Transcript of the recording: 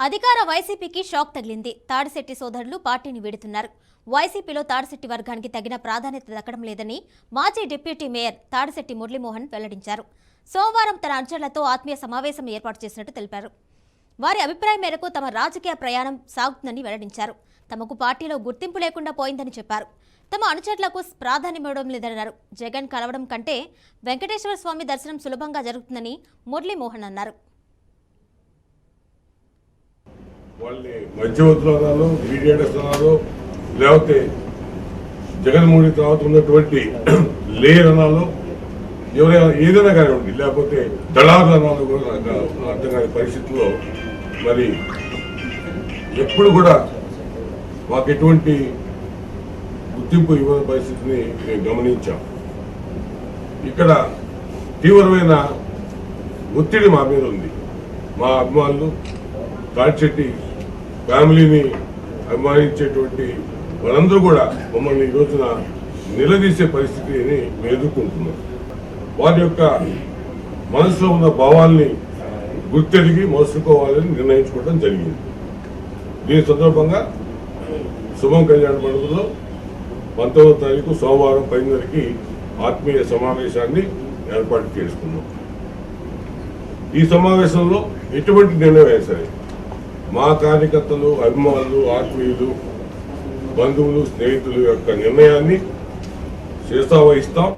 అధికార వైసీపీకి షాక్ తగిలింది. తాడిశెట్టి సోదరులు పార్టీని వీడుతున్నారు. వైసీపీలో తాడిశెట్టి వర్గానికి తగిన ప్రాధాన్యత దక్కడం లేదని మాజీ డిప్యూటీ మేయర్ తాడిశెట్టి మురళీమోహన్ వెల్లడించారు. సోమవారం తన అనుచరులతో ఆత్మీయ సమావేశం ఏర్పాటు చేసినట్టు తెలిపారు. వారి అభిప్రాయం మేరకు తమ రాజకీయ ప్రయాణం సాగుతుందని వెల్లడించారు. తమకు పార్టీలో గుర్తింపు లేకుండా పోయిందని చెప్పారు. తమ అనుచరులకు ప్రాధాన్యమివ్వడం లేదన్నారు. జగన్ కలవడం కంటే వెంకటేశ్వర స్వామి దర్శనం సులభంగా జరుగుతుందని మురళీమోహన్ అన్నారు. వాళ్ళని మధ్యవర్తులు అనాలో మీడియేటర్స్ అనాలో లేకపోతే జగన్మోహన్ తర్వాత ఉన్నటువంటి లేయర్ అనాలో ఎవరైనా ఏదైనా కానివ్వండి, లేకపోతే దళారులు అనాలో కూడా నాకు అర్థం కాని పరిస్థితుల్లో మరి ఎప్పుడు కూడా మాకు ఎటువంటి గుర్తింపు ఇవ్వని పరిస్థితిని మేము గమనించాం. ఇక్కడ తీవ్రమైన ఒత్తిడి మా మీద ఉంది. మా అభిమానులు తాడిశెట్టి ఫ్యామిలీని అభిమానించేటువంటి వాళ్ళందరూ కూడా మమ్మల్ని ఈ రోజున నిలదీసే పరిస్థితిని మేము ఎదుర్కొంటున్నాం. వారి యొక్క మనసులో ఉన్న భావాల్ని గుర్తెరిగి మోసుకోవాలని నిర్ణయించుకోవడం జరిగింది. దీని సందర్భంగా శుభం కళ్యాణ మండపంలో 19వ తారీఖు సోమవారం 10:30కి ఆత్మీయ సమావేశాన్ని ఏర్పాటు చేసుకున్నాం. ఈ సమావేశంలో ఎటువంటి నిర్ణయం సరే మా కార్యకర్తలు, అభిమానులు, ఆత్మీయులు, బంధువులు, స్నేహితులు యొక్క నిర్ణయాన్ని శిరసావహిస్తాం.